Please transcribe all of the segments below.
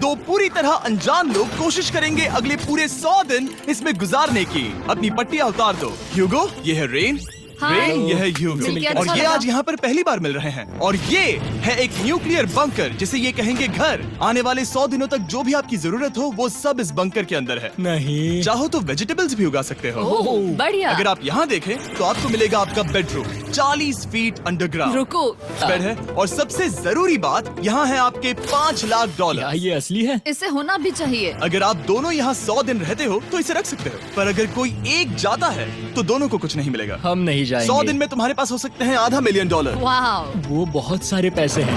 दो पूरी तरह अनजान लोग कोशिश करेंगे अगले पूरे 100 दिन इसमें गुजारने की। अपनी पट्टियां उतार दो। ह्यूगो, ये है रेन। रेन, ये है ह्यूगो। और ये आज यहाँ पर पहली बार मिल रहे हैं। और ये है एक न्यूक्लियर बंकर, जिसे ये कहेंगे घर। आने वाले 100 दिनों तक जो भी आपकी जरूरत हो वो सब इस बंकर के अंदर है। नहीं, चाहो तो वेजिटेबल्स भी उगा सकते हो। बढ़िया। अगर आप यहाँ देखें तो आपको मिलेगा आपका बेडरूम 40 फीट अंडरग्राउंड। रुको, बेड है। और सबसे जरूरी बात, यहाँ है आपके $5 लाख। क्या ये असली है? इसे होना भी चाहिए। अगर आप दोनों यहाँ 100 दिन रहते हो तो इसे रख सकते हो, पर अगर कोई एक जाता है तो दोनों को कुछ नहीं मिलेगा। हम नहीं जाएंगे। 100 दिन में तुम्हारे पास हो सकते हैं $500 मिलियन। वाह, वो बहुत सारे पैसे हैं।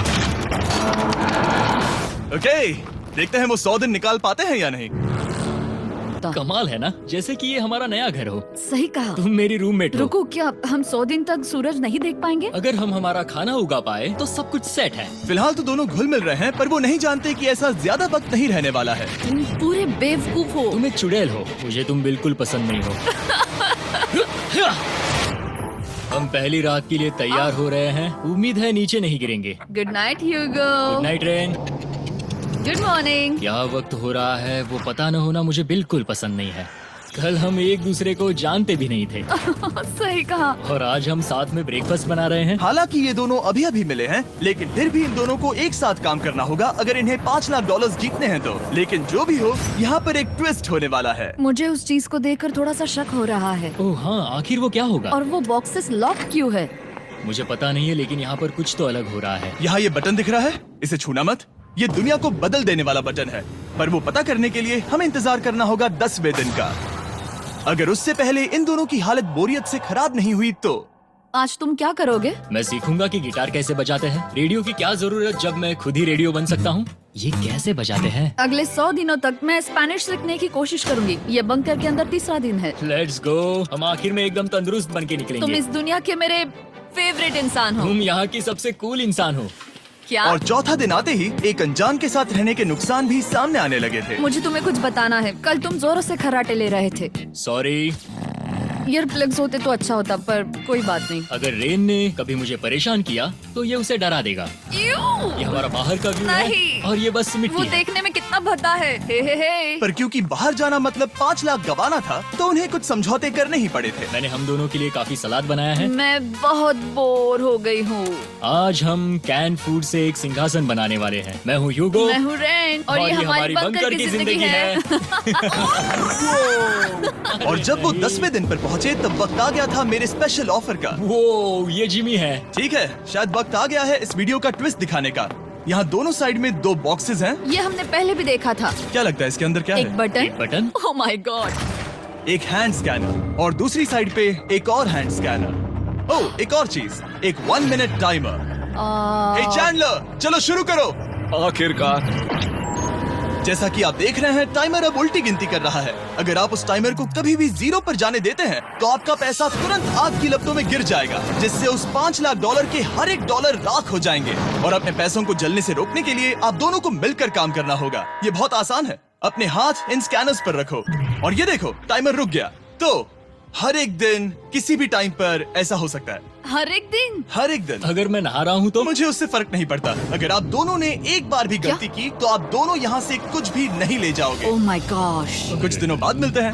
ओके, देखते हैं वो 100 दिन निकाल पाते हैं या नहीं। कमाल है ना, जैसे कि ये हमारा नया घर हो। सही कहा। तुम मेरी रूममेट हो। रुको, क्या हम 100 दिन तक सूरज नहीं देख पाएंगे? अगर हम हमारा खाना उगा पाए तो सब कुछ सेट है। फिलहाल तो दोनों घुल मिल रहे हैं, पर वो नहीं जानते कि ऐसा ज्यादा वक्त नहीं रहने वाला है। तुम पूरे बेवकूफ हो। तुम एक चुड़ैल हो, मुझे तुम बिल्कुल पसंद नहीं हो। हम पहली रात के लिए तैयार हो रहे हैं। उम्मीद है नीचे नहीं गिरेंगे। Good night Hugo. Good night Rain. Good morning. क्या वक्त हो रहा है वो पता न होना मुझे बिल्कुल पसंद नहीं है। कल हम एक दूसरे को जानते भी नहीं थे सही कहा। और आज हम साथ में ब्रेकफास्ट बना रहे हैं। हालांकि ये दोनों अभी अभी मिले हैं, लेकिन फिर भी इन दोनों को एक साथ काम करना होगा अगर इन्हें $5 लाख जीतने हैं तो। लेकिन जो भी हो, यहाँ पर एक ट्विस्ट होने वाला है। मुझे उस चीज को देखकर थोड़ा सा शक हो रहा है। ओह हाँ, आखिर वो क्या होगा? और वो बॉक्सेस लॉक क्यों है? मुझे पता नहीं है, लेकिन यहाँ पर कुछ तो अलग हो रहा है। यहाँ ये बटन दिख रहा है, इसे छूना मत। ये दुनिया को बदल देने वाला बटन है, पर वो पता करने के लिए हमें इंतजार करना होगा 10वें दिन का। अगर उससे पहले इन दोनों की हालत बोरियत से खराब नहीं हुई तो आज तुम क्या करोगे? मैं सीखूंगा कि गिटार कैसे बजाते हैं। रेडियो की क्या जरूरत जब मैं खुद ही रेडियो बन सकता हूँ। ये कैसे बजाते हैं? अगले 100 दिनों तक मैं स्पेनिश सीखने की कोशिश करूंगी। ये बंकर के अंदर तीसरा दिन है। Let's go. हम आखिर में एकदम तंदुरुस्त बन के तुम निकलेंगे। इस दुनिया के मेरे फेवरेट इंसान हो। तुम यहाँ की सबसे कूल इंसान हो। क्या? और चौथा दिन आते ही एक अनजान के साथ रहने के नुकसान भी सामने आने लगे थे। मुझे तुम्हें कुछ बताना है। कल तुम जोरों से खर्राटे ले रहे थे। सॉरी। ईयर प्लग्स होते तो अच्छा होता, पर कोई बात नहीं। अगर रेन ने कभी मुझे परेशान किया तो ये उसे डरा देगा। ये हमारा बाहर का व्यू है नहीं। और ये बस वो मिट्टी है। देखने में कितना भद्दा है। हे। पर क्योंकि बाहर जाना मतलब 5 लाख गंवाना था, तो उन्हें कुछ समझौते करने ही पड़े थे। मैंने हम दोनों के लिए काफी सलाद बनाया है। मैं बहुत बोर हो गई हूँ। आज हम कैन फूड से एक सिंहासन बनाने वाले हैं। मैं हूँ ह्यूगो। मैं हूँ रेन और ये हमारी बंकर की जिंदगी है। और जब वो 10वें दिन पर पहुँचे तब वक्त आ गया था मेरे स्पेशल ऑफर का। वो ये जिमी है। ठीक है, शायद वक्त आ गया है इस वीडियो का ट्विस्ट दिखाने का। यहाँ दोनों साइड में 2 बॉक्सेस हैं। ये हमने पहले भी देखा था। क्या लगता है इसके अंदर क्या एक है? बटन। एक बटन। Oh my God. एक हैंड स्कैनर और दूसरी साइड पे एक और हैंड स्कैनर। ओह, एक और चीज, एक 1 मिनट टाइमर। हे चैंडलर, चलो शुरू करो। आखिरकार। जैसा कि आप देख रहे हैं, टाइमर अब उल्टी गिनती कर रहा है। अगर आप उस टाइमर को कभी भी 0 पर जाने देते हैं तो आपका पैसा तुरंत आग की लपटों में गिर जाएगा, जिससे उस $5 लाख के हर एक डॉलर राख हो जाएंगे। और अपने पैसों को जलने से रोकने के लिए आप दोनों को मिलकर काम करना होगा। ये बहुत आसान है। अपने हाथ इन स्कैनर्स पर रखो और ये देखो, टाइमर रुक गया। तो हर एक दिन किसी भी टाइम पर ऐसा हो सकता है। हर एक दिन? हर एक दिन। अगर मैं नहा रहा हूँ तो मुझे उससे फर्क नहीं पड़ता। अगर आप दोनों ने एक बार भी गलती की तो आप दोनों यहाँ से कुछ भी नहीं ले जाओगे। Oh my gosh. कुछ दिनों बाद मिलते हैं।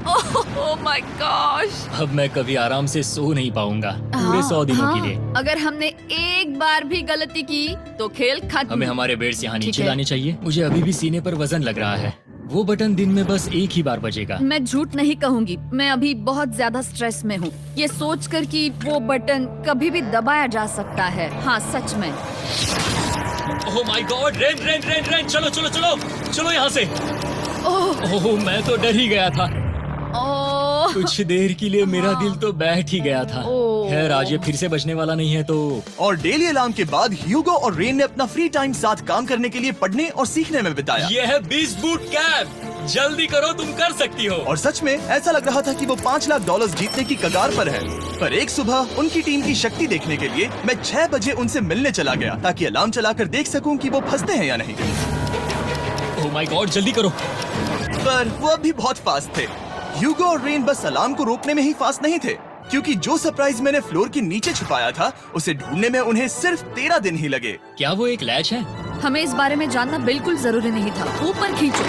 Oh my gosh. अब मैं कभी आराम से सो नहीं पाऊंगा पूरे 100 दिनों के लिए। अगर हमने एक बार भी गलती की तो खेल खत्म। हमें हमारे बेड से यहाँ ठीक नीचे है। लाने चाहिए। मुझे अभी भी सीने पर वजन लग रहा है। वो बटन दिन में बस एक ही बार बजेगा। मैं झूठ नहीं कहूँगी, मैं अभी बहुत ज्यादा स्ट्रेस में हूँ, ये सोचकर कि वो बटन कभी भी दबाया जा सकता है। हाँ सच में। ओह my God, rain rain rain rain, चलो चलो चलो चलो यहाँ से। ओह मैं तो डर ही गया था। ओह कुछ देर के लिए मेरा दिल तो बैठ ही गया था। ओह। खैर आज ये फिर से बजने वाला नहीं है तो। और डेली अलार्म के बाद ह्यूगो और रेन ने अपना फ्री टाइम साथ काम करने के लिए पढ़ने और सीखने में बिताया। ये है 20 बूट कैप। जल्दी करो, तुम कर सकती हो। और सच में ऐसा लग रहा था कि वो $5 लाख जीतने की कगार पर है। पर एक सुबह उनकी टीम की शक्ति देखने के लिए मैं 6 बजे उनसे मिलने चला गया, ताकि अलार्म चलाकर देख सकूं कि वो फंसते हैं या नहीं। ओह माय गॉड, जल्दी करो। पर वो अब भी बहुत फास्ट थे। ह्यूगो और रेन बस अलार्म को रोकने में ही फास्ट नहीं थे, क्योंकि जो सरप्राइज मैंने फ्लोर के नीचे छुपाया था उसे ढूंढने में उन्हें सिर्फ 13 दिन ही लगे। क्या वो एक लैच है? हमें इस बारे में जानना बिल्कुल जरूरी नहीं था। ऊपर खींचो।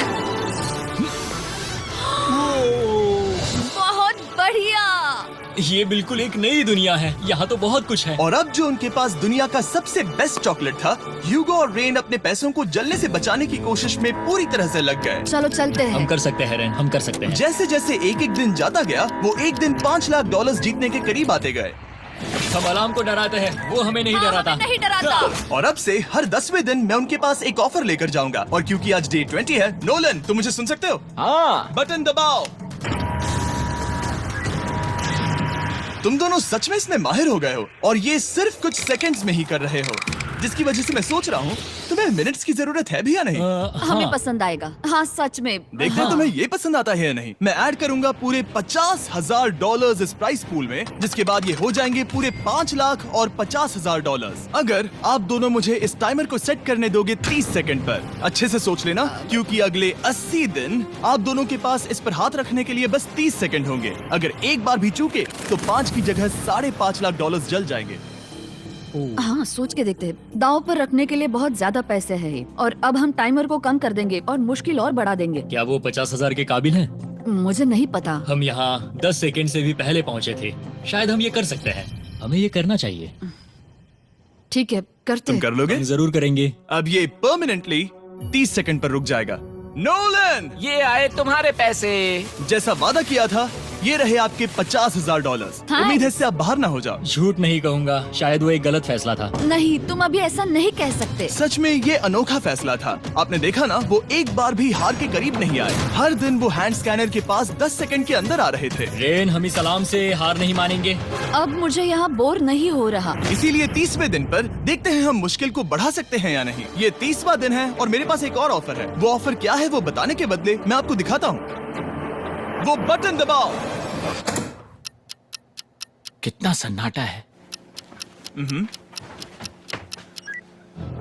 बहुत बढ़िया। ये बिल्कुल एक नई दुनिया है, यहाँ तो बहुत कुछ है। और अब जो उनके पास दुनिया का सबसे बेस्ट चॉकलेट था, ह्यूगो और रेन अपने पैसों को जलने से बचाने की कोशिश में पूरी तरह से लग गए। चलो चलते हम हैं। कर सकते हैं रेन, हम कर सकते हैं। जैसे जैसे एक एक दिन जाता गया, वो एक दिन $5 लाख जीतने के करीब आते गए। हम अलार्म को डराते हैं, वो हमें नहीं हाँ, डराता। हमें नहीं डराता। और अब से हर 10वें दिन मैं उनके पास एक ऑफर लेकर जाऊंगा। और क्योंकि आज डे 20 है, नोलन तुम मुझे सुन सकते हो? हाँ। बटन दबाओ। तुम दोनों सच में इसमें माहिर हो गए हो और ये सिर्फ कुछ सेकंड्स में ही कर रहे हो, जिसकी वजह से मैं सोच रहा हूँ तुम्हें मिनट्स की जरूरत है भी या नहीं। हमें हाँ। पसंद आएगा। हाँ सच में। देखते हैं तुम्हें ये पसंद आता है या नहीं। मैं ऐड करूंगा पूरे $50,000 इस प्राइस पूल में, जिसके बाद ये हो जाएंगे पूरे $5,50,000। अगर आप दोनों मुझे इस टाइमर को सेट करने दोगे 30 सेकंड पर। अच्छे से सोच लेना, क्योंकि अगले 80 दिन आप दोनों के पास इस पर हाथ रखने के लिए बस 30 सेकंड होंगे। अगर एक बार भी चूके तो 5 की जगह $5.5 लाख जल जाएंगे। हाँ सोच के देखते हैं। दांव पर रखने के लिए बहुत ज्यादा पैसे हैं और अब हम टाइमर को कम कर देंगे और मुश्किल और बढ़ा देंगे। क्या वो 50,000 के काबिल हैं? मुझे नहीं पता। हम यहाँ 10 सेकंड से भी पहले पहुँचे थे। शायद हम ये कर सकते हैं, हमें ये करना चाहिए। ठीक है करते तुम हैं। कर लोगे? हम जरूर करेंगे। अब ये परमानेंटली 30 सेकंड पर रुक जाएगा। नोलन, ये आए तुम्हारे पैसे। जैसा वादा किया था, ये रहे आपके $50,000। हाँ। उम्मीद है इससे आप बाहर ना हो जाओ। झूठ नहीं कहूँगा, शायद वो एक गलत फैसला था। नहीं तुम अभी ऐसा नहीं कह सकते। सच में ये अनोखा फैसला था। आपने देखा ना, वो एक बार भी हार के करीब नहीं आए। हर दिन वो हैंड स्कैनर के पास 10 सेकंड के अंदर आ रहे थे। रेन, हम इस अलार्म से हार नहीं मानेंगे। अब मुझे यहाँ बोर नहीं हो रहा। इसीलिए 30वें दिन पर देखते हैं हम मुश्किल को बढ़ा सकते हैं या नहीं। ये 30वां दिन है और मेरे पास एक और ऑफर है। वो ऑफर क्या है वो बताने के बदले मैं आपको दिखाता हूँ। वो बटन दबाओ। कितना सन्नाटा है।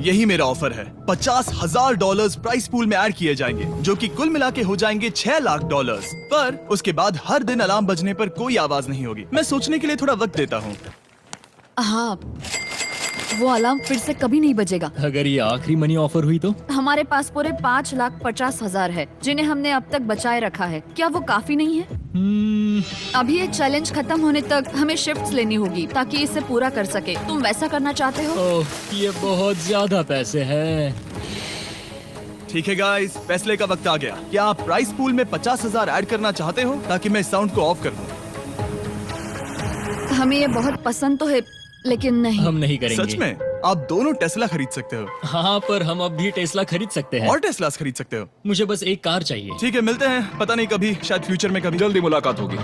यही मेरा ऑफर है। $50,000 प्राइस पूल में ऐड किए जाएंगे, जो कि कुल मिला के हो जाएंगे $6 लाख। पर उसके बाद हर दिन अलार्म बजने पर कोई आवाज नहीं होगी। मैं सोचने के लिए थोड़ा वक्त देता हूँ। हाँ वो अलार्म फिर से कभी नहीं बजेगा। अगर ये आखिरी मनी ऑफर हुई तो? हमारे पास पूरे $5,50,000 है, जिन्हें हमने अब तक बचाए रखा है। क्या वो काफी नहीं है? अभी ये चैलेंज खत्म होने तक हमें शिफ्ट्स लेनी होगी ताकि इसे पूरा कर सके। तुम वैसा करना चाहते हो? ओह, ये बहुत ज्यादा पैसे हैं। ठीक है गाइस, फैसले का वक्त आ गया। क्या आप प्राइस पूल में 50,000 ऐड करना चाहते हो ताकि मैं इस साउंड को ऑफ कर दूं? हमें ये बहुत पसंद तो है, लेकिन नहीं। हम नहीं करेंगे। सच में? आप दोनों टेस्ला खरीद सकते हो हाँ, पर हम अब भी टेस्ला खरीद सकते हैं। और टेस्लास खरीद सकते हो। मुझे बस एक कार चाहिए। ठीक है, मिलते हैं। पता नहीं कभी, शायद फ्यूचर में कभी। जल्दी मुलाकात होगी।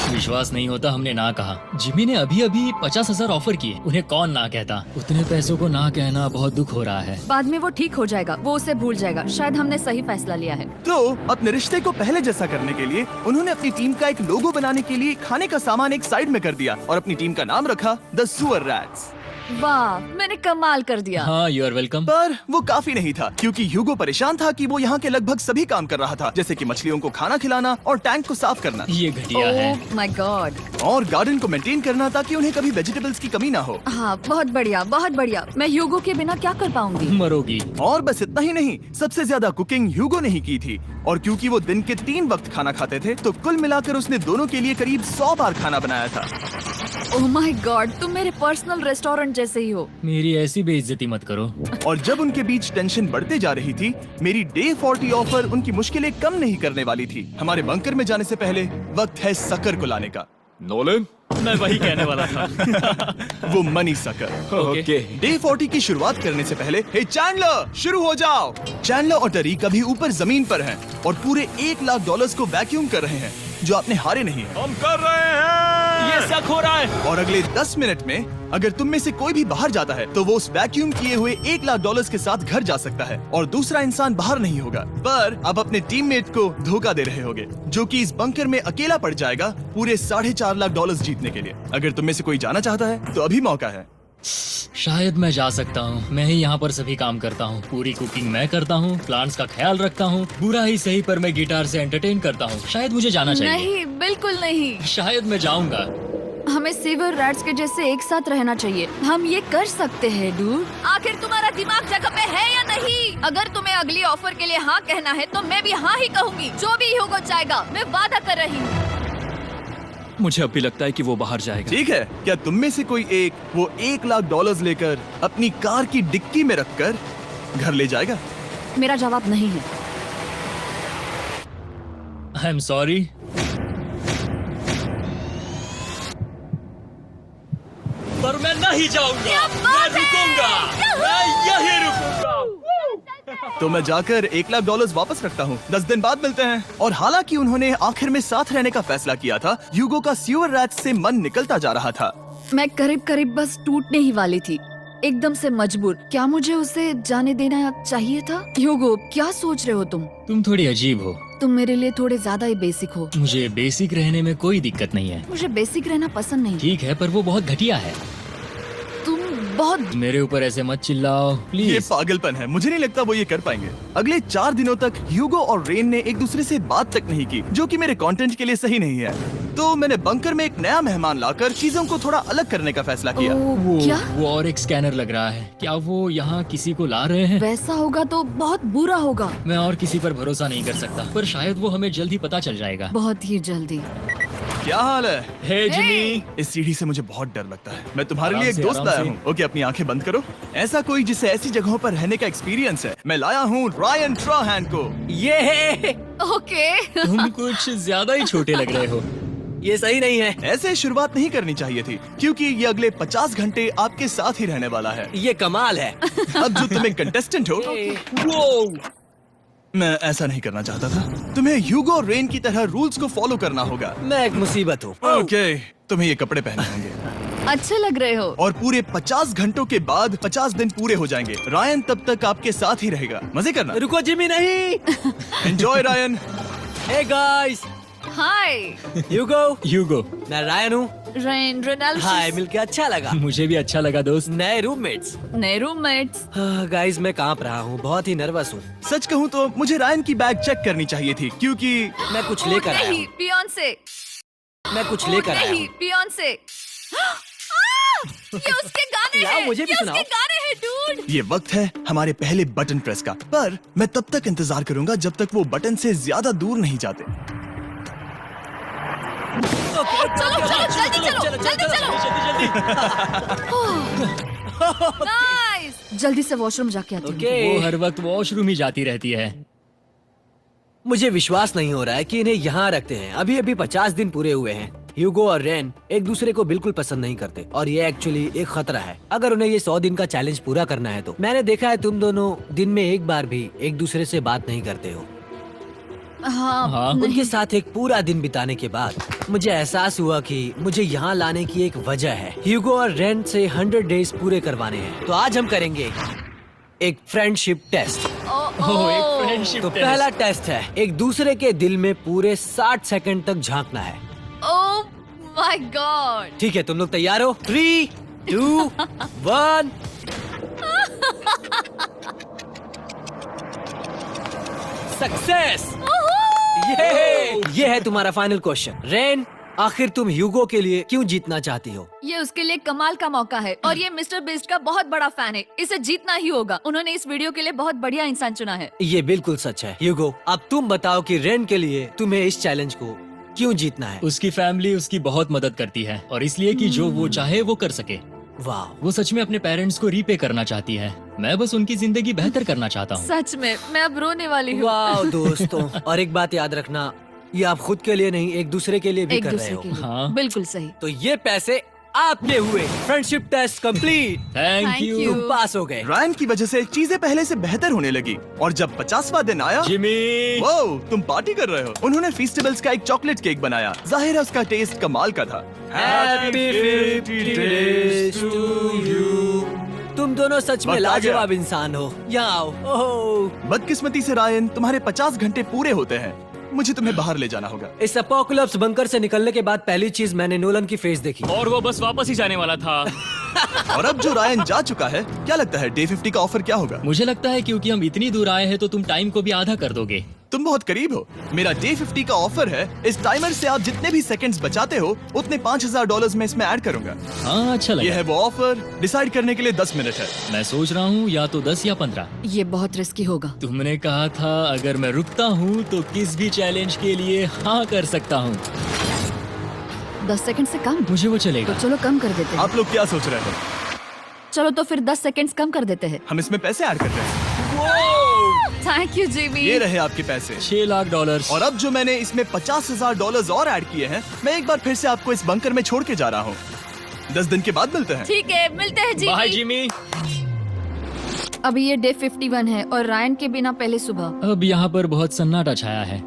विश्वास नहीं होता हमने ना कहा। जिमी ने अभी अभी 50,000 ऑफर किए। उन्हें कौन ना कहता। उतने पैसों को ना कहना बहुत दुख हो रहा है। बाद में वो ठीक हो जाएगा, वो उसे भूल जाएगा। शायद हमने सही फैसला लिया है। तो अपने रिश्ते को पहले जैसा करने के लिए उन्होंने अपनी टीम का एक लोगो बनाने के लिए खाने का सामान एक साइड में कर दिया और अपनी टीम का नाम रखा द सुअर रैट्स। वाह, मैंने कमाल कर दिया। हाँ, यू आर वेलकम। पर वो काफी नहीं था, क्योंकि ह्यूगो परेशान था कि वो यहाँ के लगभग सभी काम कर रहा था, जैसे कि मछलियों को खाना खिलाना और टैंक को साफ करना ये घटिया है। ओह माय गॉड। और गार्डन को मेंटेन करना ताकि उन्हें कभी वेजिटेबल्स की कमी ना हो। हाँ बहुत बढ़िया, बहुत बढ़िया। मैं ह्यूगो के बिना क्या कर पाऊंगी? मरोगी। और बस इतना ही नहीं, सबसे ज्यादा कुकिंग ह्यूगो ने ही की थी। और क्योंकि वो दिन के 3 वक्त खाना खाते थे, तो कुल मिलाकर उसने दोनों के लिए करीब 100 बार खाना बनाया था। ओह माय गॉड, तुम मेरे पर्सनल रेस्टोरेंट जैसे ही हो। मेरी ऐसी बेइज्जती मत करो। और जब उनके बीच टेंशन बढ़ते जा रही थी, मेरी डे 40 ऑफर उनकी मुश्किलें कम नहीं करने वाली थी। हमारे बंकर में जाने से पहले वक्त है सकर को लाने का। नोलन। मैं वही कहने वाला था। वो मनी सकर। ओके। डे 40 की शुरुआत करने से पहले, हे चैंडलर, शुरू हो जाओ। चैंडलर और टरी कभी ऊपर जमीन पर हैं और पूरे $1 लाख को वैक्यूम कर रहे हैं, जो आपने हारे नहीं है। हम कर रहे हैं। ये शक हो रहा है। और अगले 10 मिनट में अगर तुम में से कोई भी बाहर जाता है, तो वो उस वैक्यूम किए हुए $1 लाख के साथ घर जा सकता है और दूसरा इंसान बाहर नहीं होगा। पर आप अपने टीममेट को धोखा दे रहे होगे, जो कि इस बंकर में अकेला पड़ जाएगा पूरे $4.5 लाख जीतने के लिए। अगर तुम में से कोई जाना चाहता है, तो अभी मौका है। शायद मैं जा सकता हूँ। मैं ही यहाँ पर सभी काम करता हूँ। पूरी कुकिंग मैं करता हूँ, प्लांट्स का ख्याल रखता हूँ। बुरा ही सही, पर मैं गिटार से एंटरटेन करता हूँ। शायद मुझे जाना चाहिए। नहीं, बिल्कुल नहीं। शायद मैं जाऊंगा। हमें सीवर रैट्स के जैसे एक साथ रहना चाहिए। हम ये कर सकते हैं डूड। आखिर तुम्हारा दिमाग जगह पे है या नहीं? अगर तुम्हें अगली ऑफर के लिए हाँ कहना है तो मैं भी हाँ ही कहूँगी। जो भी होगा जाएगा, मैं वादा कर रही हूँ। मुझे अब भी लगता है कि वो बाहर जाएगा। ठीक है, क्या तुम में से कोई एक वो $1,00,000 लेकर अपनी कार की डिक्की में रखकर घर ले जाएगा? मेरा जवाब नहीं है। I am sorry. पर मैं नहीं जाऊंगा, मैं रुकूंगा, मैं यही रुकूंगा। तो मैं जाकर $1,00,000 वापस रखता हूँ। 10 दिन बाद मिलते हैं। और हालांकि उन्होंने आखिर में साथ रहने का फैसला किया था, ह्यूगो का सीवर रैट्स से मन निकलता जा रहा था। मैं करीब करीब बस टूटने ही वाली थी, एकदम से मजबूर। क्या मुझे उसे जाने देना चाहिए था? ह्यूगो, क्या सोच रहे हो तुम? तुम थोड़ी अजीब हो। तुम मेरे लिए थोड़े ज्यादा ही बेसिक हो। मुझे बेसिक रहने में कोई दिक्कत नहीं है। मुझे बेसिक रहना पसंद नहीं। ठीक है, पर वो बहुत घटिया है। तुम बहुत मेरे ऊपर ऐसे मत चिल्लाओ ये प्लीज। पागलपन है, मुझे नहीं लगता वो ये कर पाएंगे। अगले 4 दिनों तक ह्यूगो और रेन ने एक दूसरे से बात तक नहीं की, जो कि मेरे कंटेंट के लिए सही नहीं है। तो मैंने बंकर में एक नया मेहमान लाकर चीजों को थोड़ा अलग करने का फैसला किया। ओ, क्या वो और एक स्कैनर लग रहा है। क्या वो यहाँ किसी को ला रहे हैं? वैसा होगा तो बहुत बुरा होगा। मैं और किसी पर भरोसा नहीं कर सकता, पर शायद वो हमें जल्द ही पता चल जाएगा। बहुत ही जल्दी। क्या हाल है? हे जिमी। इस सीढ़ी से मुझे बहुत डर लगता है। मैं तुम्हारे आराम लिए एक से, दोस्त आराम लाया से। हूँ। ओके, अपनी आंखें बंद करो। ऐसा कोई जिसे ऐसी जगहों पर रहने का एक्सपीरियंस है। मैं लाया हूँ रायन ट्राहैन को। ये ओके। तुम कुछ ज्यादा ही छोटे लग रहे हो। ये सही नहीं है। ऐसे शुरुआत नहीं करनी चाहिए थी, क्योंकि ये अगले 50 घंटे आपके साथ ही रहने वाला है। ये कमाल है। अब जो तुम एक कंटेस्टेंट हो, वो मैं ऐसा नहीं करना चाहता था। तुम्हें ह्यूगो और रेन की तरह रूल्स को फॉलो करना होगा। मैं एक मुसीबत हूँ। ओके, तुम्हें ये कपड़े पहने होंगे। अच्छे लग रहे हो। और पूरे 50 घंटों के बाद 50 दिन पूरे हो जाएंगे। रायन तब तक आपके साथ ही रहेगा। मजे करना। रुको जिमी, नहीं। Enjoy Ryan. हे गाइस, हाय ह्यूगो, मैं रायन हूँ। Rain Reynold. हाय, मिलके अच्छा लगा। मुझे भी अच्छा लगा दोस्त। नए रूममेट्स। नए रूममेट्स। गाइस, मैं कांप रहा हूँ, बहुत ही नर्वस हूँ। सच कहूँ तो मुझे रायन की बैग चेक करनी चाहिए थी, क्योंकि मैं कुछ लेकर आया नहीं, हूँ। पियोंसे। मैं कुछ लेकर आया नहीं, हूँ। पियोंसे। ये उसके गाने यार, हैं। मुझे भी ये सुनाओ। उसके गाने हैं डूड। ये वक्त है हमारे पहले बटन प्रेस का। पर मैं तब तक इंतजार करूंगा जब तक वो बटन से ज्यादा दूर नहीं जाते। चलो जल्दी नाइस। जल्दी से वॉशरूम जाके आती हूँ। वो हर वक्त वॉशरूम ही जाती रहती है। मुझे विश्वास नहीं हो रहा है कि इन्हें यहाँ रखते हैं। अभी अभी 50 दिन पूरे हुए हैं। ह्यूगो और रेन एक दूसरे को बिल्कुल पसंद नहीं करते और ये एक्चुअली एक खतरा है। अगर उन्हें ये 100 दिन का चैलेंज पूरा करना है तो। मैंने देखा है तुम दोनों दिन में एक बार भी एक दूसरे से बात नहीं करते हो। हाँ, उनके साथ एक पूरा दिन बिताने के बाद मुझे एहसास हुआ कि मुझे यहाँ लाने की एक वजह है। ह्यूगो और रेन से 100 डेज पूरे करवाने हैं। तो आज हम करेंगे एक फ्रेंडशिप टेस्ट। एक फ्रेंडशिप तो पहला टेस्ट है, एक दूसरे के दिल में पूरे 60 सेकंड तक झांकना है। ओह माय गॉड। ठीक है, तुम लोग तैयार हो? 3, 2, 1। सक्सेस। ये है तुम्हारा फाइनल क्वेश्चन। रेन, आखिर तुम ह्यूगो के लिए क्यों जीतना चाहती हो? ये उसके लिए कमाल का मौका है और ये मिस्टर बीस्ट का बहुत बड़ा फैन है। इसे जीतना ही होगा। उन्होंने इस वीडियो के लिए बहुत बढ़िया इंसान चुना है। ये बिल्कुल सच है। ह्यूगो, अब तुम बताओ कि रेन के लिए तुम्हें इस चैलेंज को क्यों जीतना है? उसकी फैमिली उसकी बहुत मदद करती है और इसलिए कि जो वो चाहे वो कर सके। वाह, वो सच में अपने पेरेंट्स को रीपे करना चाहती है। मैं बस उनकी जिंदगी बेहतर करना चाहता हूँ। सच में मैं अब रोने वाली हूँ। वाह दोस्तों। और एक बात याद रखना, ये आप खुद के लिए नहीं, एक दूसरे के लिए भी एक कर रहे दूसरे हो। के लिए। हाँ। बिल्कुल सही। तो ये पैसे आपके हुए। Friendship test complete. Thank Thank you you। तुम पास हो गए। रायन की वजह से चीजें पहले से बेहतर होने लगी। और जब 50वां दिन आया, जिमी। वो तुम पार्टी कर रहे हो। उन्होंने फीस्टेबल्स का एक चॉकलेट केक बनाया। जाहिर है उसका टेस्ट कमाल का था। Happy 50 days to you। तुम दोनों सच में वक्त आ गया। लाजवाब इंसान हो। यहाँ आओ। ओह, बदकिस्मती से रायन, तुम्हारे 50 घंटे पूरे होते हैं। मुझे तुम्हें बाहर ले जाना होगा। इस अपोकलिप्स बंकर से निकलने के बाद पहली चीज मैंने नोलन की फेस देखी। और वो बस वापस ही जाने वाला था। और अब जो रायन जा चुका है, क्या लगता है डे 50 का ऑफर क्या होगा? मुझे लगता है क्योंकि हम इतनी दूर आए हैं तो तुम टाइम को भी आधा कर दोगे। तुम बहुत करीब हो। मेरा डे 50 का ऑफर है। इस टाइमर से आप जितने भी सेकंड्स बचाते हो उतने $5000 में इसमें ऐड करूंगा। हाँ अच्छा ये लगा। है वो ऑफर। डिसाइड करने के लिए 10 मिनट है। मैं सोच रहा हूँ या तो 10 या 15। ये बहुत रिस्की होगा। तुमने कहा था अगर मैं रुकता हूँ तो किस भी चैलेंज के लिए हाँ कर सकता हूँ। 10 सेकंड से कम? मुझे वो तो चलेगा। चलो कम कर देते हैं। आप लोग क्या सोच रहे हो? चलो तो फिर 10 सेकंड्स कम कर देते हैं। हम इसमें पैसे ऐड कर रहे हैं। Thank you Jimmy. ये रहे आपके पैसे। $6 लाख। और अब जो मैंने इसमें $50,000 और ऐड किए हैं, मैं एक बार फिर से आपको इस बंकर में छोड़ के जा रहा हूँ। 10 दिन के बाद मिलते हैं। ठीक है, मिलते हैं बाय जिमी। जिमी। अभी ये डे 51 है और रायन के बिना पहले सुबह। अब यहाँ पर बहुत सन्नाटा छाया है।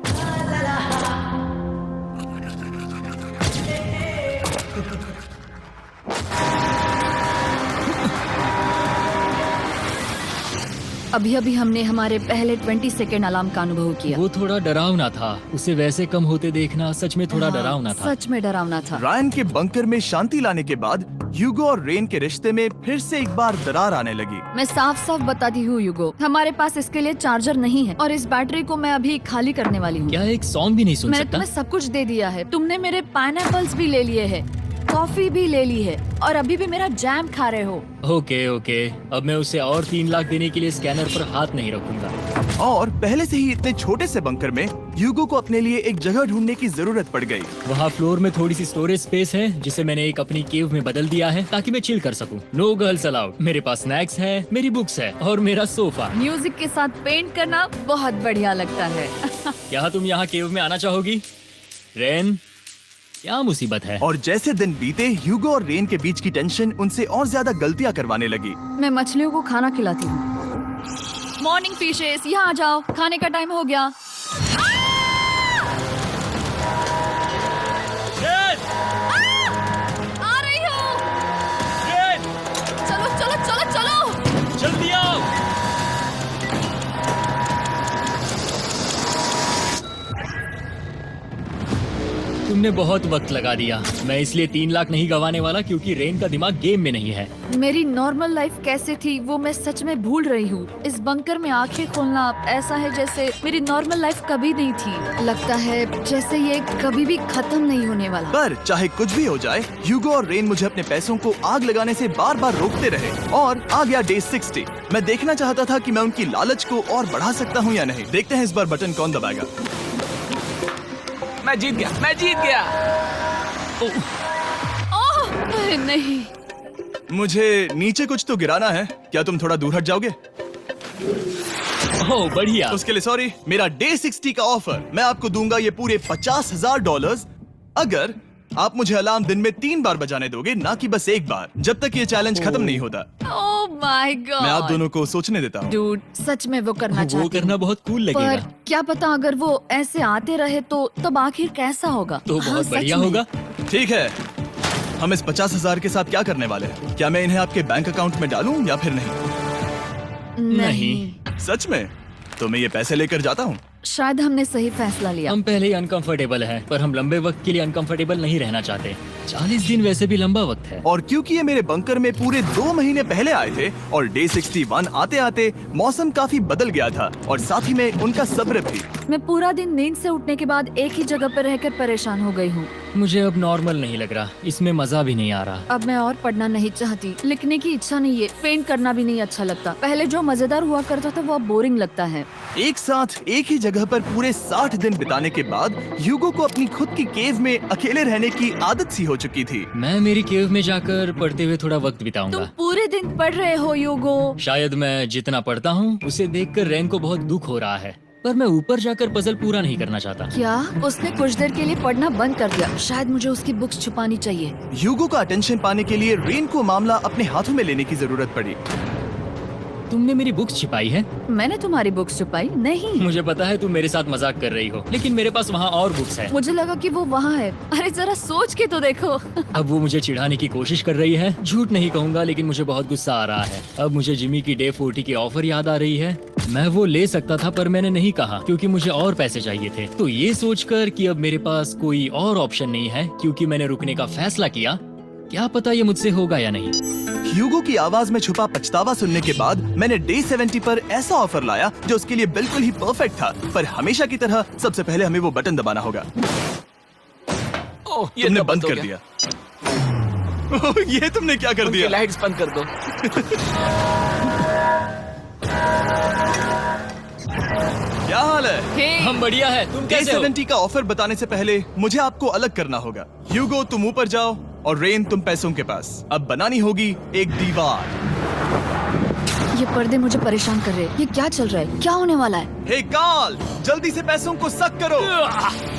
अभी अभी हमने हमारे पहले 20 सेकेंड अलार्म का अनुभव किया। वो थोड़ा डरावना था। उसे वैसे कम होते देखना सच में थोड़ा डरावना था। सच में डरावना था। रायन के बंकर में शांति लाने के बाद ह्यूगो और रेन के रिश्ते में फिर से एक बार दरार आने लगी। मैं साफ साफ बताती हूँ युगो, हमारे पास इसके लिए चार्जर नहीं है और इस बैटरी को मैं अभी खाली करने वाली हूँ। क्या एक सॉन्ग भी नहीं सुन मैंने सकता? तुम्हें सब कुछ दे दिया है। तुमने मेरे पाइनएप्पल्स भी ले लिए हैं, कॉफी भी ले ली है और अभी भी मेरा जैम खा रहे हो। ओके ओके, अब मैं उसे और 3 लाख देने के लिए स्कैनर पर हाथ नहीं रखूंगा। और पहले से ही इतने छोटे से बंकर में ह्यूगो को अपने लिए एक जगह ढूंढने की जरूरत पड़ गई। वहाँ फ्लोर में थोड़ी सी स्टोरेज स्पेस है जिसे मैंने एक अपनी केव में बदल दिया है ताकि मैं चिल कर सकूं। No girls allowed. मेरे पास स्नैक्स है, मेरी बुक्स है और मेरा सोफा। म्यूजिक के साथ पेंट करना बहुत बढ़िया लगता है। क्या तुम यहाँ केव में आना चाहोगी? रेन, क्या मुसीबत है? और जैसे दिन बीते, ह्यूगो और रेन के बीच की टेंशन उनसे और ज्यादा गलतियां करवाने लगी। मैं मछलियों को खाना खिलाती हूँ। मॉर्निंग फिशेस, यहाँ आ जाओ, खाने का टाइम हो गया। आ रही हूँ। चलो चलो चलो चलो। जल्दी आओ। तुमने बहुत वक्त लगा दिया। मैं इसलिए 3 लाख नहीं गंवाने वाला क्योंकि रेन का दिमाग गेम में नहीं है। मेरी नॉर्मल लाइफ कैसे थी वो मैं सच में भूल रही हूँ। इस बंकर में आंखें खोलना ऐसा है जैसे मेरी नॉर्मल लाइफ कभी नहीं थी। लगता है जैसे ये कभी भी खत्म नहीं होने वाला। पर चाहे कुछ भी हो जाए, ह्यूगो और रेन मुझे अपने पैसों को आग लगाने से बार बार रोकते रहे। और आ गया डे 60। मैं देखना चाहता था कि मैं उनकी लालच को और बढ़ा सकता हूँ या नहीं। देखते हैं इस बार बटन कौन दबाएगा। मैं जीत गया, मैं जीत गया। ओह नहीं। मुझे नीचे कुछ तो गिराना है। क्या तुम थोड़ा दूर हट जाओगे? ओह बढ़िया। उसके लिए सॉरी। मेरा डे 60 का ऑफर, मैं आपको दूंगा ये पूरे $50,000 अगर आप मुझे अलार्म दिन में 3 बार बजाने दोगे, ना कि बस एक बार, जब तक ये चैलेंज खत्म नहीं होता। ओह माय गॉड। मैं आप दोनों को सोचने देता हूँ। डूड, सच में वो करना वो चाहती करना हूँ। बहुत कूल पर लगेगा। क्या पता अगर वो ऐसे आते रहे तो तब आखिर कैसा होगा? तो हाँ, बहुत सच बढ़िया में। होगा। ठीक है, हम इस 50,000 के साथ क्या करने वाले हैं? क्या मैं इन्हें आपके बैंक अकाउंट में डालूं या फिर नहीं? नहीं। सच में? तो मैं ये पैसे लेकर जाता हूँ। शायद हमने सही फैसला लिया। हम पहले ही अनकंफर्टेबल हैं, पर हम लंबे वक्त के लिए अनकंफर्टेबल नहीं रहना चाहते। 40 दिन वैसे भी लंबा वक्त है। और क्योंकि ये मेरे बंकर में पूरे 2 महीने पहले आए थे और डे 61 आते आते मौसम काफी बदल गया था और साथ ही में उनका सब्र भी। मैं पूरा दिन नींद से उठने के बाद एक ही जगह पर रहकर परेशान हो गई हूँ। मुझे अब नॉर्मल नहीं लग रहा, इसमें मजा भी नहीं आ रहा। अब मैं और पढ़ना नहीं चाहती, लिखने की इच्छा नहीं है, पेंट करना भी नहीं अच्छा लगता। पहले जो मजेदार हुआ करता था वो अब बोरिंग लगता है। एक साथ एक ही जगह पर पूरे 60 दिन बिताने के बाद ह्यूगो को अपनी खुद की केव में अकेले रहने की आदत सी हो चुकी थी। मैं मेरी केव में जाकर पढ़ते हुए थोड़ा वक्त तुम बिताऊंगा। पूरे दिन पढ़ रहे हो युगो। शायद मैं जितना पढ़ता हूँ उसे देखकर रैन को बहुत दुख हो रहा है, पर मैं ऊपर जाकर पजल पूरा नहीं करना चाहता। क्या उसने कुछ देर के लिए पढ़ना बंद कर दिया? शायद मुझे उसकी बुक्स छुपानी चाहिए। ह्यूगो का अटेंशन पाने के लिए रेन को मामला अपने हाथों में लेने की जरूरत पड़ी। तुमने मेरी बुक्स छिपाई है? मैंने तुम्हारी बुक्स छुपाई नहीं। मुझे पता है तुम मेरे साथ मजाक कर रही हो, लेकिन मेरे पास वहाँ और बुक्स है। मुझे लगा कि वो वहाँ है। अरे जरा सोच के तो देखो। अब वो मुझे चिढ़ाने की कोशिश कर रही है। झूठ नहीं कहूंगा, लेकिन मुझे बहुत गुस्सा आ रहा है। अब मुझे जिमी की डे 40 की ऑफर याद आ रही है। मैं वो ले सकता था पर मैंने नहीं कहा क्योंकि मुझे और पैसे चाहिए थे। तो ये सोचकर कि अब मेरे पास कोई और ऑप्शन नहीं है क्योंकि मैंने रुकने का फैसला किया, क्या पता ये मुझसे होगा या नहीं। ह्यूगो की आवाज में छुपा पछतावा सुनने के बाद मैंने डे 70 पर ऐसा ऑफर लाया जो उसके लिए बिल्कुल ही परफेक्ट था। पर हमेशा की तरह सबसे पहले हमें वो बटन दबाना होगा। ओह, ये तुमने तो बंद हो कर गया। दिया। ओह, ये तुमने क्या कर उनकी दिया? लाइट्स बंद कर दो। क्या हाल है? हे, हम बढ़िया है, तुम डे कैसे हो? 70 का ऑफर बताने से पहले मुझे आपको अलग करना होगा। ह्यूगो तुम ऊपर जाओ और रेन तुम पैसों के पास। अब बनानी होगी एक दीवार। ये पर्दे मुझे परेशान कर रहे हैं। ये क्या चल रहा है? क्या होने वाला है? हे काल, जल्दी से पैसों को सक करो।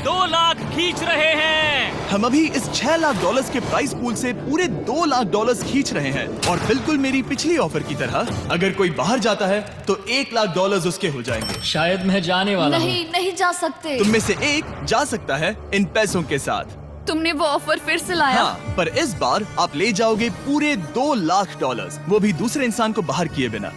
2 लाख खींच रहे हैं। हम अभी इस $6 लाख के प्राइस पूल से पूरे $2 लाख खींच रहे हैं और बिल्कुल मेरी पिछली ऑफर की तरह अगर कोई बाहर जाता है तो $1 लाख उसके हो जाएंगे। शायद मैं जाने वाला हूँ। नहीं, नहीं जा सकते। तुम में से एक जा सकता है इन पैसों के साथ। तुमने वो ऑफर फिर से लाया? हाँ, पर इस बार आप ले जाओगे पूरे $2 लाख, वो भी दूसरे इंसान को बाहर किए बिना।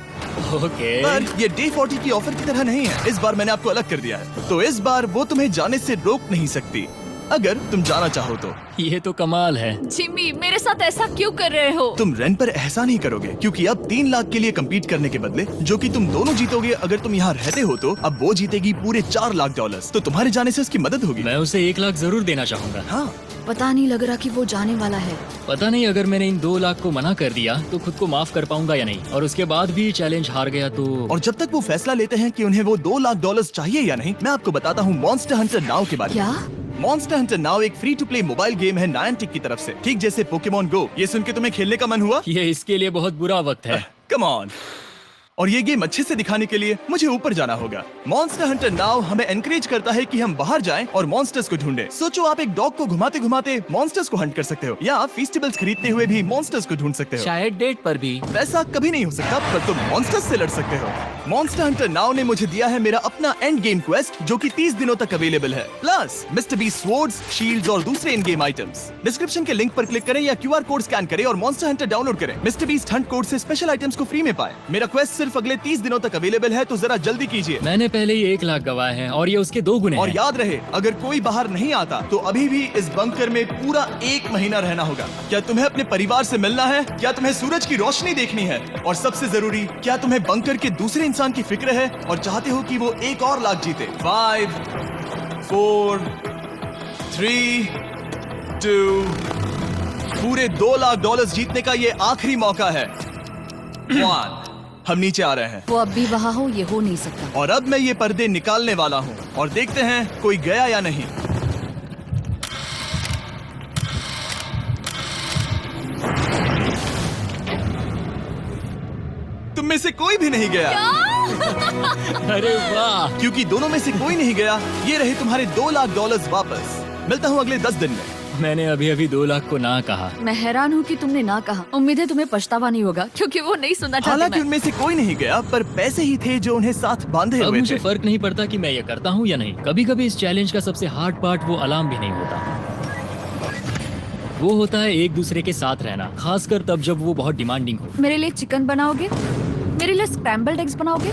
ओके। पर ये डे 40 की ऑफर की तरह नहीं है। इस बार मैंने आपको अलग कर दिया है, तो इस बार वो तुम्हें जाने से रोक नहीं सकती अगर तुम जाना चाहो तो। ये तो कमाल है। जिमी, मेरे साथ ऐसा क्यों कर रहे हो? तुम रेंट पर एहसान ही करोगे क्योंकि अब 3 लाख के लिए कम्पीट करने के बदले जो कि तुम दोनों जीतोगे अगर तुम यहाँ रहते हो तो अब वो जीतेगी पूरे $4 लाख। तो तुम्हारे जाने से उसकी मदद होगी। मैं उसे 1 लाख जरूर देना चाहूंगा। हाँ, पता नहीं लग रहा कि वो जाने वाला है। पता नहीं अगर मैंने इन 2 लाख को मना कर दिया तो खुद को माफ कर पाऊंगा या नहीं, और उसके बाद भी चैलेंज हार गया तो। और जब तक वो फैसला लेते हैं कि उन्हें वो $2 लाख चाहिए या नहीं, मैं आपको बताता हूँ मॉन्स्टर हंटर नाउ के बारे में। क्या? मॉन्स्टर हंटर नाउ एक free to play mobile game है नायंटिक की तरफ से, ठीक जैसे पोकेमॉन गो। ये सुन के तुम्हें खेलने का मन हुआ? ये इसके लिए बहुत बुरा वक्त है। Come on. और ये गेम अच्छे से दिखाने के लिए मुझे ऊपर जाना होगा। मॉन्स्टर हंटर नाउ हमें एनकरेज करता है कि हम बाहर जाएं और मॉन्स्टर्स को ढूंढें। सोचो आप एक डॉग को घुमाते घुमाते मॉन्स्टर्स को हंट कर सकते हो या फेस्टिवल्स खरीदते हुए भी मॉन्स्टर्स को ढूंढ सकते हो। शायद डेट पर भी। वैसा कभी नहीं हो सकता, पर तुम मॉन्स्टर्स से लड़ सकते हो। मॉन्स्टर हंटर नाउ ने मुझे दिया है मेरा अपना एंड गेम क्वेस्ट जो कि 30 दिनों तक अवेलेबल है, plus mister beast swords, shields और दूसरे इन गेम आइटम्स। डिस्क्रिप्शन के लिंक पर क्लिक करें या QR कोड स्कैन करें और मॉन्स्टर हंटर डाउनलोड करें। मिस्टर बीस्ट हंट कोड से स्पेशल आइटम्स को फ्री में पाएं। मेरा क्वेस्ट सिर्फ अगले 30 दिनों तक अवेलेबल है, तो जरा जल्दी कीजिए। मैंने पहले ही 1 लाख गवाए हैं और ये उसके 2 गुने और हैं। याद रहे, अगर कोई बाहर नहीं आता तो अभी भी इस बंकर में पूरा 1 महीना रहना होगा। क्या तुम्हें अपने परिवार से मिलना है? क्या तुम्हें सूरज की रोशनी देखनी है? और सबसे जरूरी, क्या तुम्हें बंकर के दूसरे इंसान की फिक्र है और चाहते हो कि वो $1 और लाख जीते? 5, 4, 3, 2, पूरे $2 लाख जीतने का ये आखिरी मौका है। 1, हम नीचे आ रहे हैं वो अब भी वहाँ हो, ये हो नहीं सकता। और अब मैं ये पर्दे निकालने वाला हूँ और देखते हैं कोई गया या नहीं। तुम में से कोई भी नहीं गया। अरे वाह। क्योंकि दोनों में से कोई नहीं गया, ये रहे तुम्हारे $2 लाख वापस। मिलता हूँ अगले 10 दिन में। मैंने अभी अभी 2 लाख को ना कहा। मैं हैरान हूँ कि तुमने ना कहा। उम्मीद है तुम्हें पछतावा नहीं होगा क्योंकि वो नहीं सुनना चाहते। हालांकि मैं। उनमें से कोई नहीं गया, पर पैसे ही थे जो उन्हें साथ बांधे अब हुए मुझे थे। फर्क नहीं पड़ता कि मैं ये करता हूँ या नहीं। कभी कभी इस चैलेंज का सबसे हार्ड पार्ट वो अलार्म भी नहीं होता, वो होता है एक दूसरे के साथ रहना, खासकर तब जब वो बहुत डिमांडिंग हो। मेरे लिए चिकन बनाओगे? मेरे लिए स्क्रैम्बल्ड एग्स बनाओगे?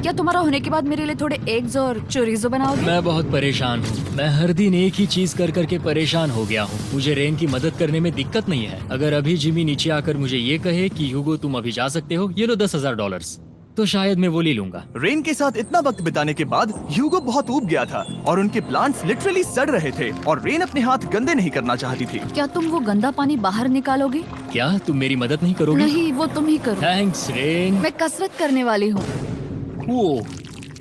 क्या तुम्हारा होने के बाद मेरे लिए थोड़े एग्स और चोरिजो बनाओगे? मैं बहुत परेशान हूँ। मैं हर दिन एक ही चीज कर करके परेशान हो गया हूँ। मुझे रेन की मदद करने में दिक्कत नहीं है। अगर अभी जिमी नीचे आकर मुझे ये कहे कि ह्यूगो तुम अभी जा सकते हो, ये लो $10,000, तो शायद मैं वो ले लूंगा। रेन के साथ इतना वक्त बिताने के बाद ह्यूगो बहुत ऊब गया था और उनके प्लांट्स लिटरली सड़ रहे थे और रेन अपने हाथ गंदे नहीं करना चाहती थी। क्या तुम वो गंदा पानी बाहर निकालोगे? क्या तुम मेरी मदद नहीं करोगी? नहीं, वो तुम ही करो। Thanks rain. मैं कसरत करने वाली हूँ। वो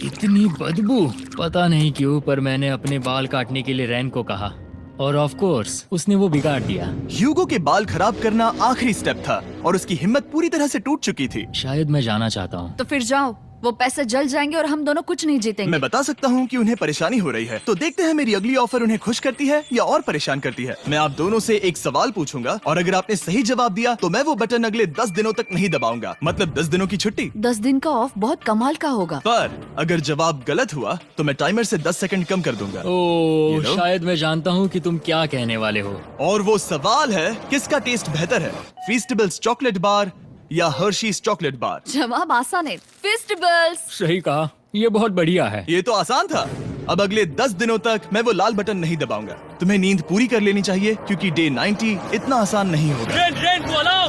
इतनी बदबू, पता नहीं क्यों, पर मैंने अपने बाल काटने के लिए रेन को कहा और ऑफ कोर्स उसने वो बिगाड़ दिया। ह्यूगो के बाल खराब करना आखिरी स्टेप था और उसकी हिम्मत पूरी तरह से टूट चुकी थी। शायद मैं जाना चाहता हूँ। तो फिर जाओ, वो पैसे जल जाएंगे और हम दोनों कुछ नहीं जीतेंगे। मैं बता सकता हूँ कि उन्हें परेशानी हो रही है, तो देखते हैं मेरी अगली ऑफर उन्हें खुश करती है या और परेशान करती है। मैं आप दोनों से एक सवाल पूछूंगा और अगर आपने सही जवाब दिया तो मैं वो बटन अगले 10 दिनों तक नहीं दबाऊंगा, मतलब 10 दिनों की छुट्टी। 10 दिन का ऑफ बहुत कमाल का होगा। पर अगर जवाब गलत हुआ तो मैं टाइमर से 10 सेकंड कम कर दूंगा। ओह, You know? शायद मैं जानता हूँ कि तुम क्या कहने वाले हो। और वो सवाल है, किसका टेस्ट बेहतर है, फेस्टिवल्स चॉकलेट बार या हर्शीज चॉकलेट बार? जवाब आसान है, फेस्टिवल्स। सही कहा, ये बहुत बढ़िया है। ये तो आसान था। अब अगले 10 दिनों तक मैं वो लाल बटन नहीं दबाऊंगा। तुम्हें नींद पूरी कर लेनी चाहिए क्योंकि डे 90 इतना आसान नहीं होगा। रेन को अलाउ।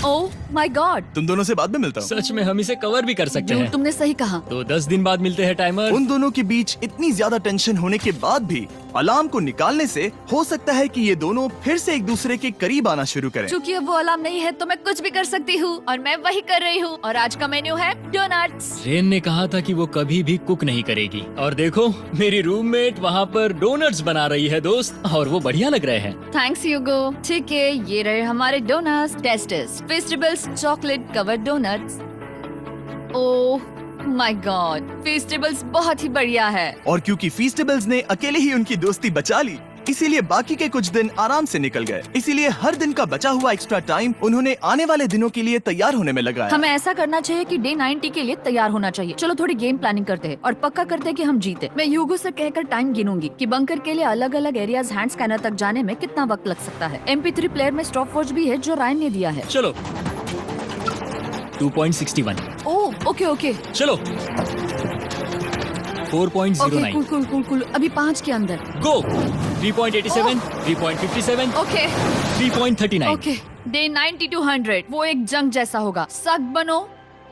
ओह माय गॉड, तुम दोनों से बाद में मिलता हूँ। सच में हम इसे कवर भी कर सकते हैं। तुमने सही कहा। तो 10 दिन बाद मिलते हैं टाइमर। उन दोनों के बीच इतनी ज्यादा टेंशन होने के बाद भी अलार्म को निकालने से हो सकता है कि ये दोनों फिर से एक दूसरे के करीब आना शुरू करें। क्योंकि अब वो अलार्म नहीं है तो मैं कुछ भी कर सकती हूँ और मैं वही कर रही हूँ। और आज का मेन्यू है डोनट्स। रेन ने कहा था कि वो कभी भी कुक नहीं करेगी और देखो मेरी रूममेट वहाँ पर डोनट्स बना रही है दोस्त, और वो बढ़िया लग रहे हैं। Thanks Hugo. ठीक है, ये रहे हमारे donuts. Testers festivals chocolate covered donuts. Oh my god, festivals बहुत ही बढ़िया है। और क्योंकि फीस्टेबल्स ने अकेले ही उनकी दोस्ती बचा ली, इसीलिए बाकी के कुछ दिन आराम से निकल गए। इसीलिए हर दिन का बचा हुआ एक्स्ट्रा टाइम उन्होंने आने वाले दिनों के लिए तैयार होने में लगाया। हमें ऐसा करना चाहिए कि डे 90 के लिए तैयार होना चाहिए। चलो थोड़ी गेम प्लानिंग करते हैं और पक्का करते हैं कि हम जीते। मैं ह्यूगो से कहकर टाइम गिनूंगी कि बंकर के लिए अलग अलग एरियाज हैंड स्कैनर तक जाने में कितना वक्त लग सकता है। MP3 प्लेयर में स्टॉप वॉच भी है जो रायन ने दिया है। चलो 2.61। ओह ओके ओके चलो 4.09। Okay cool cool cool cool. अभी 5 के अंदर। गो 3.87, 3.57, ओके 3.39। ओके। डे 90 to 100 वो एक जंग जैसा होगा। सख्त बनो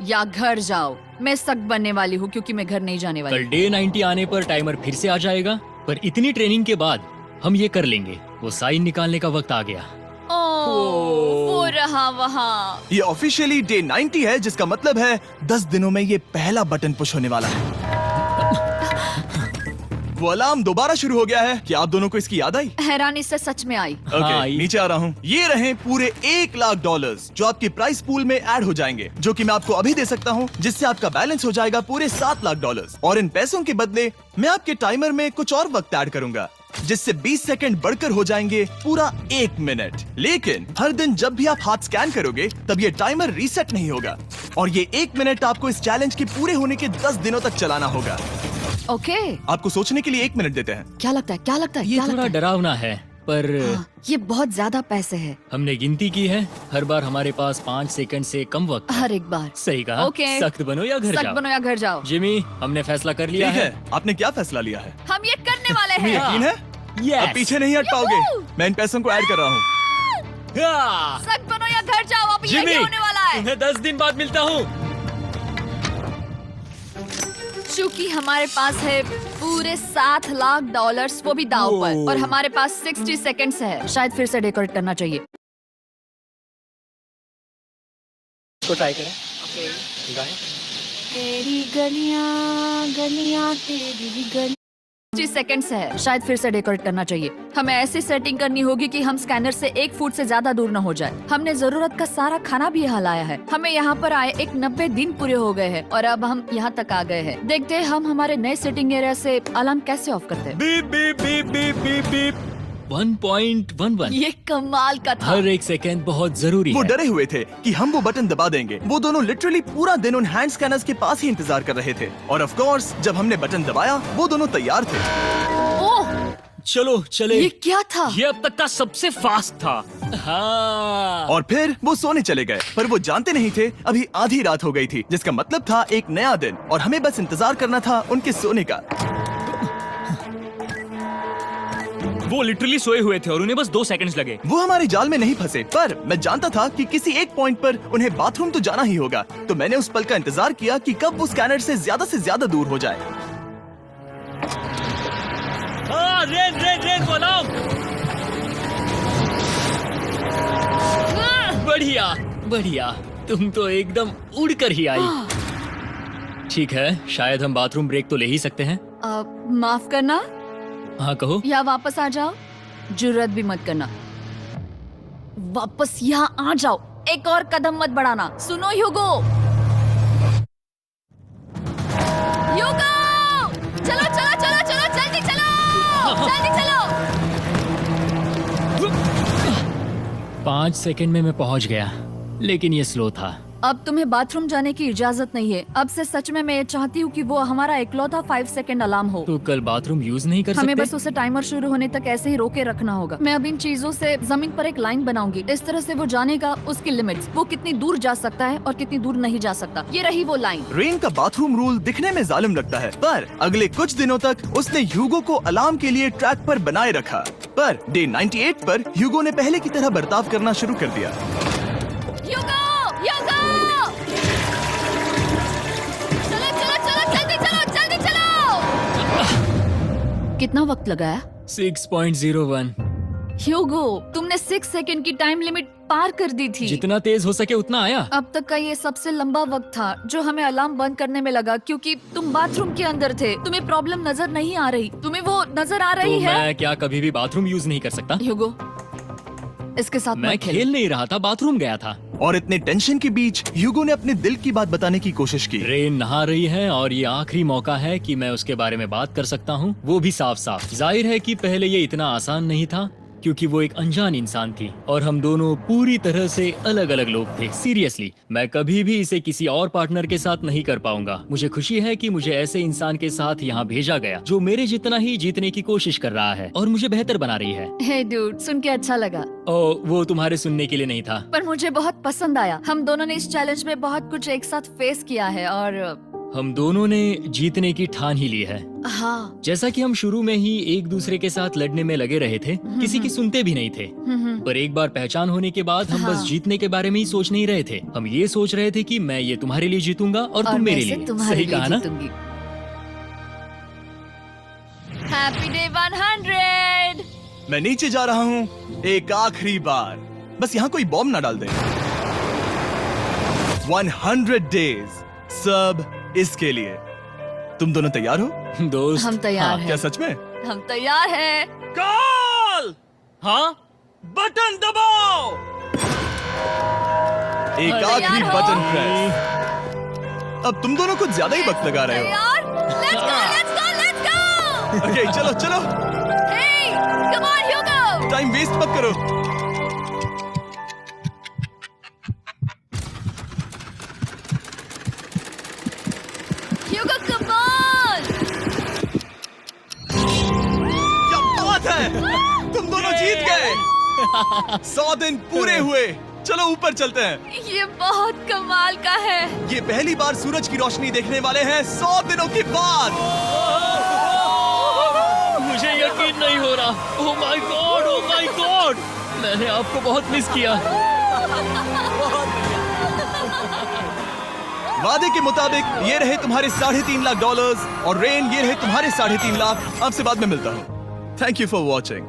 या घर जाओ। मैं सख्त बनने वाली हूँ क्योंकि मैं घर नहीं जाने वाली। कल डे 90 आने पर टाइमर फिर से आ जाएगा, पर इतनी ट्रेनिंग के बाद हम ये कर लेंगे। वो साइन निकालने का वक्त आ गया। वो रहा वहाँ। ये ऑफिशियली डे 90 है, जिसका मतलब है 10 दिनों में ये पहला बटन पुश होने वाला है। वो अलार्म दोबारा शुरू हो गया है। क्या आप दोनों को इसकी याद आई? हैरानी से सच में आई। ओके, हाँ, नीचे आ रहा हूँ। ये रहे पूरे $1,00,000 जो आपके प्राइस पूल में ऐड हो जाएंगे, जो कि मैं आपको अभी दे सकता हूँ, जिससे आपका बैलेंस हो जाएगा पूरे $7,00,000। और इन पैसों के बदले मैं आपके टाइमर में कुछ और वक्त ऐड करूंगा, जिससे 20 सेकंड बढ़कर हो जाएंगे पूरा 1 मिनट। लेकिन हर दिन जब भी आप हाथ स्कैन करोगे तब ये टाइमर रीसेट नहीं होगा, और ये 1 मिनट आपको इस चैलेंज के पूरे होने के 10 दिनों तक चलाना होगा। ओके। आपको सोचने के लिए 1 मिनट देते हैं। क्या लगता है, क्या लगता है, ये क्या थोड़ा लगता है? डरावना है, पर हाँ, ये बहुत ज्यादा पैसे है हमने गिनती की है। हर बार हमारे पास 5 सेकंड से कम वक्त है। हर एक बार। सही कहा। ओके। सख्त बनो या घर सख्त जाओ। बनो या घर जाओ। जिमी, हमने फैसला कर लिया ठीक है। है, आपने क्या फैसला लिया है? हम ये करने वाले तुम्हें हैं। यकीन है? Yes. अब पीछे नहीं हट पाओगे। Yahoo! मैं इन पैसों को ऐड कर रहा हूँ। हाँ। सख्त बनो या घर जाओ। अब जिमी, यही होने वाला है। तुम्हें 10 दिन बाद मिलता हूँ। चूंकि हमारे पास है पूरे $7,00,000 वो भी दाव पर, और हमारे पास 60 सेकंड्स है। शायद फिर से डेकोरेट करना चाहिए। इसको ट्राई करें। तेरी गलियां गलियां तेरी गलियां। 60 सेकंड्स है। शायद फिर से डेकोरेट करना चाहिए। हमें ऐसी सेटिंग करनी होगी कि हम स्कैनर से 1 फुट से ज्यादा दूर न हो जाए। हमने जरूरत का सारा खाना भी यहाँ लाया है। हमें यहाँ पर आए 90 दिन पूरे हो गए हैं और अब हम यहाँ तक आ गए हैं। देखते हैं हम हमारे नए सेटिंग एरिया से अलार्म कैसे ऑफ करते हैं। Beep beep beep beep beep beep. 1.11। ये कमाल का था। हर एक सेकंड बहुत जरूरी वो है। डरे हुए थे कि हम वो बटन दबा देंगे। वो दोनों लिटरली पूरा दिन उन हैंड स्कैनर्स के पास ही इंतजार कर रहे थे। और ऑफ कोर्स जब हमने बटन दबाया वो दोनों तैयार थे। ओह, चलो चले। ये क्या था? ये अब तक का सबसे फास्ट था। हाँ। और फिर वो सोने चले गए, पर वो जानते नहीं थे अभी आधी रात हो गई थी, जिसका मतलब था एक नया दिन, और हमें बस इंतजार करना था उनके सोने का। वो लिटरली सोए हुए थे और उन्हें बस 2 सेकंड्स लगे। वो हमारे जाल में नहीं फंसे, पर मैं जानता था कि किसी एक पॉइंट पर उन्हें बाथरूम तो जाना ही होगा। तो मैंने उस पल का इंतजार किया कि कब वो स्कैनर से ज्यादा दूर हो जाए। हाँ, रेन को अलार्म। बढ़िया बढ़िया, तुम तो एकदम उड़कर ही आई। ठीक है, शायद हम बाथरूम ब्रेक तो ले ही सकते हैं। माफ करना हाँ कहो। या वापस आ जाओ। जुर्रत भी मत करना। वापस यहाँ आ जाओ। एक और कदम मत बढ़ाना। सुनो ह्यूगो। ह्यूगो, चलो चलो चलो चलो, जल्दी चलो, जल्दी चलो। 5 सेकंड में मैं पहुंच गया, लेकिन ये स्लो था। अब तुम्हें बाथरूम जाने की इजाजत नहीं है। अब से सच में मैं ये चाहती हूँ कि वो हमारा इकलौता 5 सेकंड अलार्म हो। तो कल बाथरूम यूज नहीं कर हमें सकते? बस उसे टाइमर शुरू होने तक ऐसे ही रोके रखना होगा। मैं अब इन चीजों से जमीन पर एक लाइन बनाऊंगी। इस तरह से वो जानेगा उसकी लिमिट्स, वो कितनी दूर जा सकता है और कितनी दूर नहीं जा सकता। ये रही वो लाइन। रेन का बाथरूम रूल दिखने में जालिम लगता है, पर अगले कुछ दिनों तक उसने ह्यूगो को अलार्म के लिए ट्रैक पर बनाए रखा। पर डे 98 पर ह्यूगो ने पहले की तरह बर्ताव करना शुरू कर दिया। ह्यूगो! ह्यूगो! चलो चलो चलो जल्दी चलो जल्दी चलो! कितना वक्त लगाया? 6.01। ह्यूगो, तुमने 6 सेकंड की टाइम लिमिट पार कर दी थी। जितना तेज हो सके उतना आया। अब तक का ये सबसे लंबा वक्त था जो हमें अलार्म बंद करने में लगा, क्योंकि तुम बाथरूम के अंदर थे। तुम्हें प्रॉब्लम नजर नहीं आ रही। तुम्हें वो नजर आ तो रही है? मैं क्या कभी भी बाथरूम यूज नहीं कर सकता? ह्यूगो, इसके साथ मैं मत खेल। खेल नहीं रहा था, बाथरूम गया था। और इतने टेंशन के बीच ह्यूगो ने अपने दिल की बात बताने की कोशिश की। रेन नहा रही है और ये आखिरी मौका है कि मैं उसके बारे में बात कर सकता हूँ, वो भी साफ साफ। जाहिर है कि पहले ये इतना आसान नहीं था, क्योंकि वो एक अनजान इंसान थी और हम दोनों पूरी तरह से अलग अलग लोग थे। सीरियसली, मैं कभी भी इसे किसी और पार्टनर के साथ नहीं कर पाऊंगा। मुझे खुशी है कि मुझे ऐसे इंसान के साथ यहाँ भेजा गया जो मेरे जितना ही जीतने की कोशिश कर रहा है और मुझे बेहतर बना रही है। हे डूड, सुन के अच्छा लगा, ओ, वो तुम्हारे सुनने के लिए नहीं था। पर मुझे बहुत पसंद आया। हम दोनों ने इस चैलेंज में बहुत कुछ एक साथ फेस किया है और हम दोनों ने जीतने की ठान ही ली है। हाँ। जैसा कि हम शुरू में ही एक दूसरे के साथ लड़ने में लगे रहे थे, किसी की सुनते भी नहीं थे। पर एक बार पहचान होने के बाद हम बस जीतने के बारे में ही सोच नहीं रहे थे। हम ये सोच रहे थे कि मैं ये तुम्हारे लिए जीतूंगा और तुम मेरे लिए। सही कहा ना? Happy day 100। मैं नीचे जा रहा हूँ एक आखिरी बार, बस यहाँ कोई बॉम्ब ना डाल दे। 100 डेज, सब इसके लिए। तुम दोनों तैयार हो? दोस्त, हम तैयार हाँ, हैं। क्या सच में? हम तैयार हैं। कॉल! हाँ, बटन दबाओ। एक तैयार आखिरी हो? Button press. अब तुम दोनों कुछ ज्यादा ही वक्त लगा रहे हो। तैयार? Let's go, let's go, let's go! Okay, चलो चलो, Hey, come on, Hugo! Time waste मत करो। Hugo, come on! क्या बात है, तुम दोनों जीत गए। 100 दिन पूरे हुए। चलो ऊपर चलते हैं। ये बहुत कमाल का है। ये पहली बार सूरज की रोशनी देखने वाले हैं 100 दिनों के बाद। मुझे यकीन नहीं हो रहा। ओह my God, oh my God, मैंने आपको बहुत मिस किया। वादे के मुताबिक ये रहे तुम्हारे $3.5 लाख और रेन ये रहे तुम्हारे 3.5 लाख। अब से बाद में मिलता हूँ। Thank you for watching.